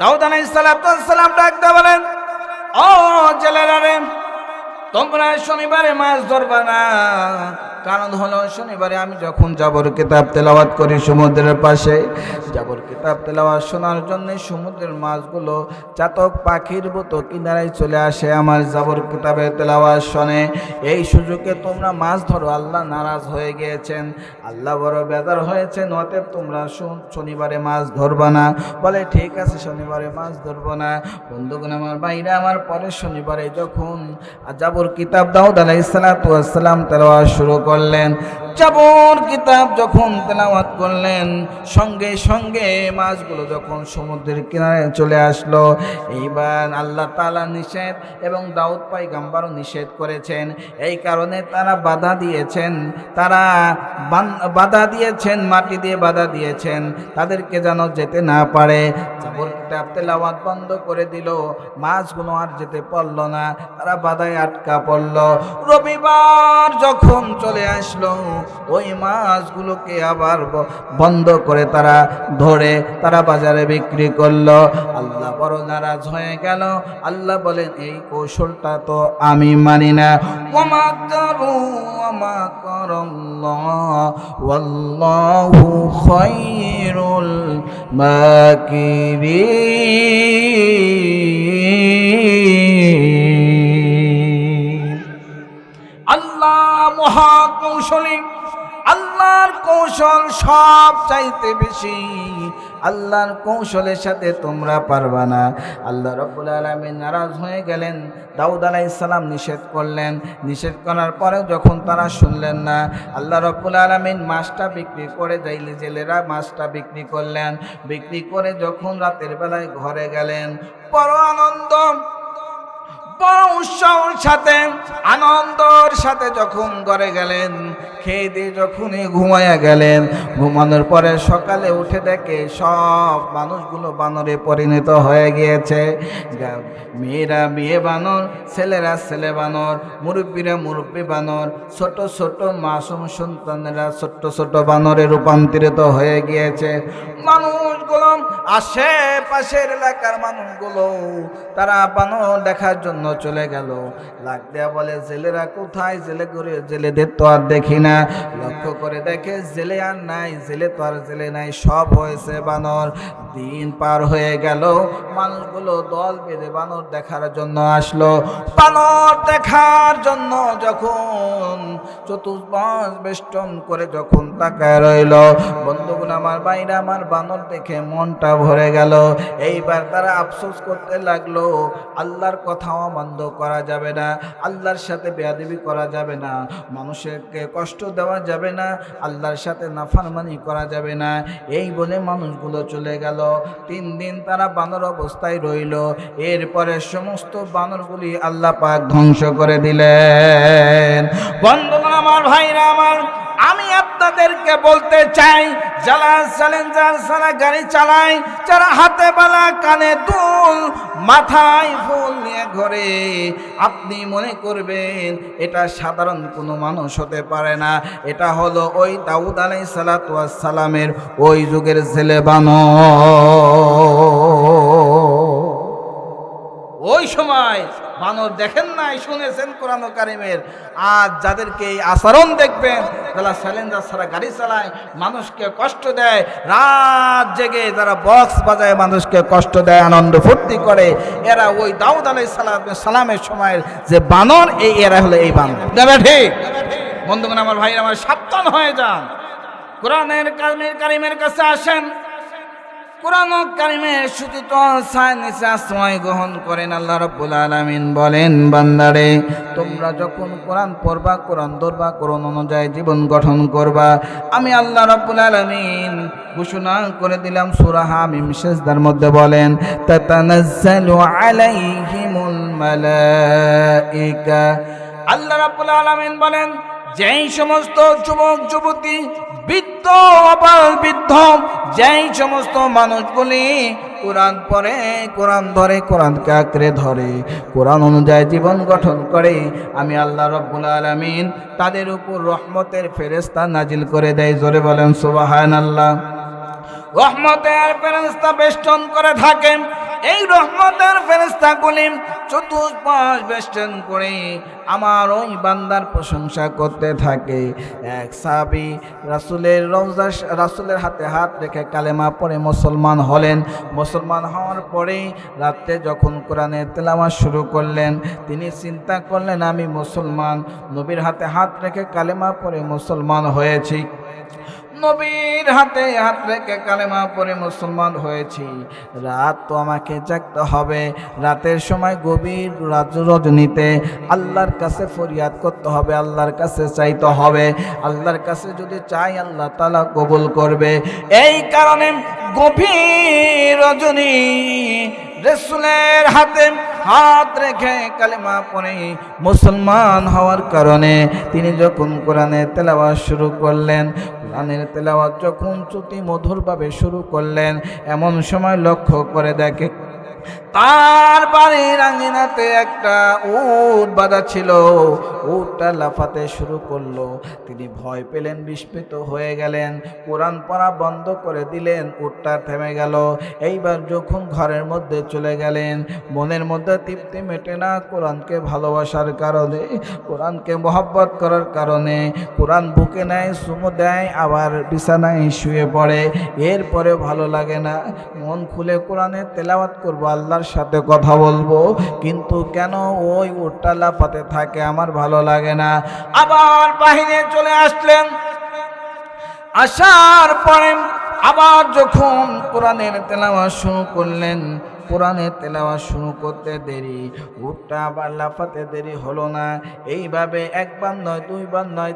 দাউদ আলাইহিস সালাম ডাক দিয়ে বলেন, ও জেলেরা রে, তোমরা শনিবারে মাছ ধরবা না। কারণ হলো শনিবারে আমি যখন জাবর কিতাব তেলাওয়াত করি সমুদ্রের পাশে, জাবর কিতাব তেলাওয়াত শোনার জন্য সমুদ্রের মাছগুলো চাতক পাখির মতো কিনারায় চলে আসে আমার জাবর কিতাবের তেলাওয়াত শোনে। এই সুযোগে তোমরা মাছ ধরো। আল্লাহ নারাজ হয়ে গিয়েছেন, আল্লাহ বড় বেজার হয়েছেন, অতএব তোমরা শনিবারে মাছ ধরবা না। বলে ঠিক আছে, শনিবারে মাছ ধরবো না। বন্ধুগণ আমার, বাইরে আমার, পরের শনিবারে যখন জাবর কিতাব দাউদ আলাইহিস সালাম তেলাওয়াত শুরু করলেন, জাবর কিতাব যখন তেলাওয়াত করলেন, সঙ্গে সঙ্গে মাছগুলো যখন সমুদ্রের কিনারে চলে আসলো। এইবার আল্লাহ তাআলা নিষেধ এবং দাউদ পয়গম্বরও নিষেধ করেছেন, এই কারণে তারা বাধা দিয়েছেন, বাধা দিয়েছেন, মাটি দিয়ে বাধা দিয়েছেন, তাদেরকে যেন যেতে না পারে। জাবর কিতাব তেলাওয়াত বন্ধ করে দিল, মাছগুলো আর যেতে পারল না, তারা বাধায় আটকা পড়ল। রবিবার যখন চলে আসলো, ওই মাছগুলোকে আবার বন্ধ করে তারা ধরে তারা বাজারে বিক্রি করলো। আল্লাহ বড় নারাজ হয়ে গেল। আল্লাহ বলেন, এই কৌশলটা তো আমি মানি না। ওয়ামাকারু ওয়ামাকারাল্লাহ ওয়াল্লাহু খায়রুল মাকিরিন। আল্লাহ মহাকৌশলী, আল্লাহর কৌশল সব চাইতে বেশি। আল্লাহর কৌশলের সাথে তোমরা পারবা না। আল্লাহ রাব্বুল আলামিন নারাজ হয়ে গেলেন, দাউদ আলাইহিস সালাম নিষেধ করলেন। নিষেধ করার পরেও যখন তারা শুনলেন না, আল্লাহ রাব্বুল আলামিন মাছটা বিক্রি করে যাইলে জেলেরা মাছটা বিক্রি করলেন। বিক্রি করে যখন রাতের বেলায় ঘরে গেলেন, বড় আনন্দ, বড় উৎসবের সাথে, আনন্দর সাথে যখন ঘরে গেলেন, খেয়ে দিয়ে যখনই ঘুমাইয়া গেলেন, ঘুমানোর পরে সকালে উঠে দেখে সব মানুষগুলো বানরে পরিণত হয়ে গিয়েছে। মেয়েরা মেয়ে বানর, ছেলেরা ছেলে বানর, মুরব্বীরা মুরব্বী বানর, ছোট ছোট মাসুম সন্তানেরা ছোট্ট ছোট বানরে রূপান্তরিত হয়ে গিয়েছে। মানুষগুলো, আশেপাশের এলাকার মানুষগুলো, তারা বানর দেখার জন্য চলে গেল। লাগ দেয়া বলে, জেলেরা কোথায়? জেলে করে জেলেদের তো আর দেখি না। লক্ষ্য করে দেখে জেলে আর নাই, জেলে তো আর জেলে নাই, সব হয়েছে বানর। দিন পার হয়ে গেল, মানুষগুলো দল বেঁধে বানর দেখার জন্য আসলো। বানর দেখার জন্য যখন চতুর্পাশ বেষ্টন করে যখন তাকায় রইল, বন্ধুগণ আমার, বাইরে আমার, বানর দেখে মনটা ভরে গেল। এইবার তারা আফসোস করতে লাগলো, আল্লাহর কথাও অমান্য করা যাবে না, আল্লাহর সাথে বেয়াদবি করা যাবে না, মানুষকে কষ্ট দেওয়া যাবে না, আল্লাহর সাথে নাফরমানি করা যাবে না। এই বলে মানুষগুলো চলে গেল। 3 দিন তারা বানর অবস্থায় রইল। এরপরে সমস্ত বানরগুলি আল্লাহ পাক ধ্বংস করে দিলেন। বন্ধুগণ আমার, ভাইরা আমার, আমি আপনাদেরকে বলতে চাই, যারা চ্যালেঞ্জার যারা গাড়ি চালায়, যারা হাতে বালা, কানে দুল, মাথায় ফুল নিয়ে ঘোরে, আপনি মনে করবেন এটা সাধারণ কোনো মানুষ হতে পারে না। এটা হলো ওই দাউদ আলাইহিস সালামের ওই যুগের ছেলে বানর। ওই সময় বানর দেখেন নাই, শুনেছেন কোরআন কারিমের। আজ যাদেরকে এই আচরণ দেখবেন, যারা চ্যালেঞ্জার ছাড়া গাড়ি চালায়, মানুষকে কষ্ট দেয়, রাত জেগে যারা বক্স বাজায় মানুষকে কষ্ট দেয়, আনন্দ ফুর্তি করে, এরা ওই দাউদ আলাইহিস সালামের সময়ের যে বানর, এরা হলো এই বানর। দেবে ঠিক? বন্ধুগণ আমার, ভাই আমার, সাবধান হয়ে যান। কোরআনের কারিমের কাছে আসেন, কোরআন কারিমের সূচিত সায়েন্স আশ্রয় গ্রহণ করেন। আল্লাহ রাব্বুল আলামিন বলেন, বান্দারে, তোমরা যখন কোরআন পড়বা, কোরআন ধরবা, কোরআন অনুযায়ী জীবন গঠন করবা, আমি আল্লাহ রাব্বুল আলামিন ঘোষণা করে দিলাম। সূরা হামিম সিজদার মধ্যে বলেন, তাতানাজ্জালু আলাইহিমুল মালাইকা। আল্লাহ রাব্বুল আলামিন বলেন, যেই সমস্ত যুবক যুবতী, বৃদ্ধ আবার বৃদ্ধ, যেই সমস্ত মানুষগুলি কোরআন পড়ে, কোরআন ধরে, কোরআনকে আঁকড়ে ধরে, কোরআন অনুযায়ী জীবন গঠন করে, আমি আল্লাহ রাব্বুল আলামিন তাদের উপর রহমতের ফেরেশতা নাজিল করে দেয়। জোরে বলেন সুবহানাল্লাহ। রহমতের ফেরেশতা বেষ্টন করে থাকেন। এই রহমতের ফেরেশতাগুলি চতুষ্পাশ বেষ্টন করে আমার ওই বান্দার প্রশংসা করতে থাকে। এক সাহাবী রাসূলের হাতে হাত রেখে কালেমা পড়ে মুসলমান হলেন। মুসলমান হওয়ার পরে রাতে যখন কোরআনের তেলাওয়াত শুরু করলেন, তিনি চিন্তা করলেন আমি মুসলমান, নবীর হাতে হাত রেখে কালেমা পড়ে মুসলমান হয়েছি, নবীর হাতে হাত রেখে কালেমা পড়ে মুসলমান হয়েছি। রাত তো আমাকে জাগতে হবে, রাতের সময় গভীর রজনীতে আল্লাহর কাছে ফরিয়াদ করতে হবে, আল্লাহর কাছে চাইতে হবে। আল্লাহর কাছে যদি চাই আল্লাহ তাআলা কবুল করবে। এই কারণে গভীর রজনী রাসূলের হাতে হাত রেখে কালেমা পড়ে মুসলমান হওয়ার কারণে তিনি যখন কোরআনের তেলাওয়াত শুরু করলেন, কোরআনের তেলাওয়াত যখন শ্রুতি মধুরভাবে শুরু করলেন, এমন সময় লক্ষ্য করে দেখে তার বাড়ির আঙিনাতে একটা উট বাঁধা ছিল। উটটা লাফাতে শুরু করলো। তিনি ভয় পেলেন, বিস্মিত হয়ে গেলেন, কোরআন পড়া বন্ধ করে দিলেন, উটটা থেমে গেল। এইবার যখন ঘরের মধ্যে চলে গেলেন, মনের মধ্যে তৃপ্তি মেটে না কোরআনকে ভালোবাসার কারণে, কোরআনকে মহব্বত করার কারণে। কোরআন বুকে নেয়, চুমু দেয়, আবার বিছানায় শুয়ে পড়ে। এরপরে ভালো লাগে না, মন খুলে কোরআনের তেলাওয়াত করবো, আল্লাহর সাথে কথা বলবো, কিন্তু কেন ওই উটটা লাফাতে থাকে, আমার ভালো লাগে না। আবার বাহিরে চলে আসলেন। আসার পরে আবার যখন কোরআনের তেলাওয়াত শুরু করলেন, কোরআনের তেলাওয়াত শুরু করতে দেরি, উটটা আবার লাফাতে দেরি হলো না। এইভাবে একবার নয়, দুইবার নয়,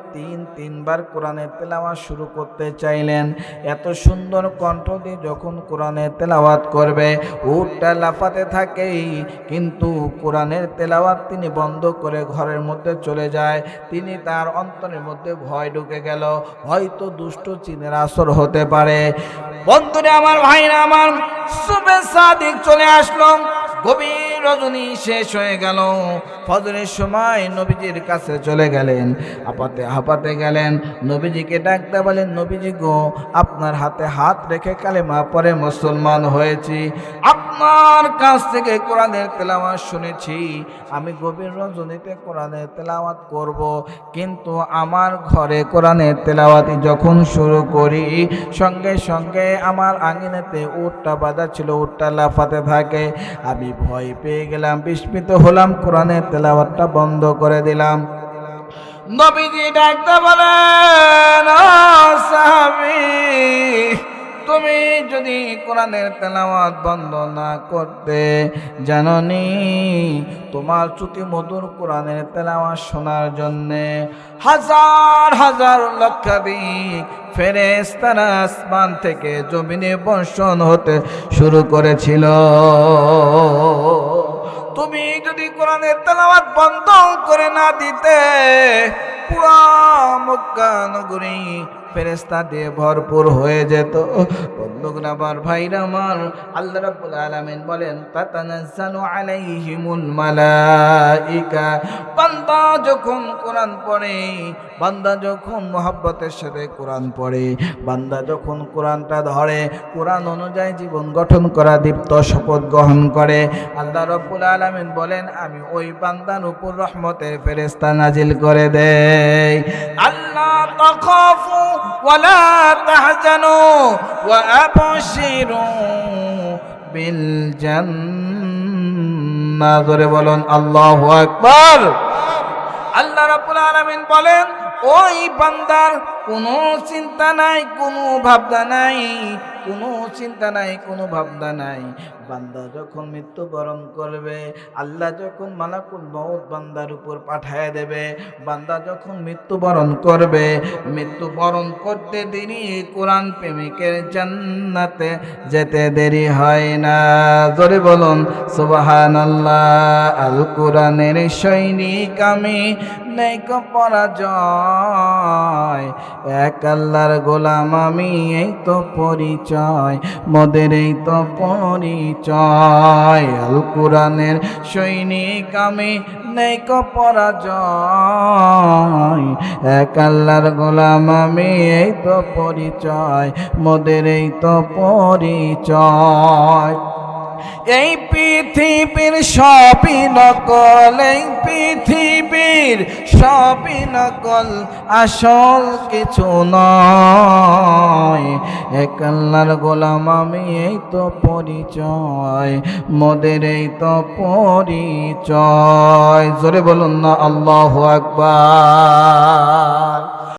তিনবার কোরআনের তেলাওয়াত শুরু করতে চাইলেন। এত সুন্দর কণ্ঠ দিয়ে যখন কোরআনের তেলাওয়াত করবে, উটটা লাফাতে থাকে, কিন্তু কোরআনের তেলাওয়াত তিনি বন্ধ করে ঘরের মধ্যে চলে যায়। তিনি তার অন্তরের মধ্যে ভয় ঢুকে গেল, হয়তো দুষ্ট জিনের আসর হতে পারে। বন্ধুরা আমার, ভাইরা আমার, সুবে সাদিক চলে আসলো। গভীর রজনী শেষ হয়ে গেল। ফজরের সময় নবীজির কাছে চলে গেলেন, হাঁপাতে গেলেন, নবীজিকে ডাকতে বলেন, নবীজি গো, আপনার হাতে হাত রেখে কালেমা পড়ে মুসলমান হয়েছি, আপনার কাছ থেকে কোরআনের তেলাওয়াত শুনেছি, আমি গভীর রজনীতে কোরআনের তেলাওয়াত করব, কিন্তু আমার ঘরে কোরআনের তেলাওয়াত যখন শুরু করি, সঙ্গে সঙ্গে আমার আঙিনাতে উটটা বাঁধা ছিল, উটটা লাফাতে থাকে। আমি ভয় পেয়ে গেলাম, বিস্মিত হলাম, কোরআনের তেলাওয়াতটা বন্ধ করে দিলাম। নবীজি ডাকতে বলেন, ও সাহাবী, তুমি যদি কোরআনের তেলাওয়াত বন্ধ না করতে, জাননি তোমার শ্রুতি মধুর কোরআনের তেলাওয়াত শোনার জন্যে হাজার হাজার লক্ষাধিক ফেরেশতারা আসমান থেকে জমিনে বর্ষণ হতে শুরু করেছিল। তুমি যদি কোরআনের তেলাওয়াত বন্ধ করে না দিতে, পুরা মক্কা নগরী ফেরেশতা দিয়ে ভরপুর হয়ে যেত। বন্ধুগণ আমার, ভাইরা আমার, আল্লাহ রাব্বুল আলামিন বলেন, তাতানাজ্জালু আলাইহিমুল মালাইকা। বান্দা যখন কোরআন পড়ে, বান্দা যখন মহব্বতের সাথে কোরআন পড়ে, বান্দা যখন কোরআনটা ধরে, কোরআন অনুযায়ী জীবন গঠন করা দীপ্ত শপথ গ্রহণ করে, আল্লাহ রাব্বুল আলামিন বলেন, আমি ওই বান্দার উপর রহমতের ফেরেশতা নাজিল করে দেই। আল্লাহ তাখাফু ওয়ালা তাহজানু ওয়া আবশিরু বিল জান্নাহ। জোরে বলুন আল্লাহু আকবার। আল্লাহ রাব্বুল আলামিন বলেন, ওই বান্দার কোনো চিন্তা নাই, কোনো ভাবনা নাই, কোনো চিন্তা নাই, কোনো ভাবনা নাই। বান্দা যখন মৃত্যুবরণ করবে, আল্লাহ যখন মালাকুল মউত বান্দার উপর পাঠায় দেবে, বান্দা যখন মৃত্যুবরণ করবে, মৃত্যুবরণ করতে দেরি, কোরআন প্রেমিকের জান্নাতে যেতে দেরি হয় না। জোরে বলুন সুবহানাল্লাহ। আল কোরআনের সৈনিক আমি, নেই কো পরাজয়, এক আল্লাহর গোলাম আমি, এই তো পরিচয়, মোদের এই তো পরিচয়। আল কোরআনের সৈনিক আমি, নেই কো পরাজয়, এক আল্লাহর গোলাম আমি, এই তো পরিচয়, মোদের এই তো পরিচয়। এই পৃথিবীর সবই নকল, এই পৃথিবীর সবই নকল, আসল কিছু নয়। এক আল্লাহর গোলাম আমি, এই তো পরিচয় মোদের, এই তো পরিচয়। জোরে বলুন না আল্লাহু আকবার।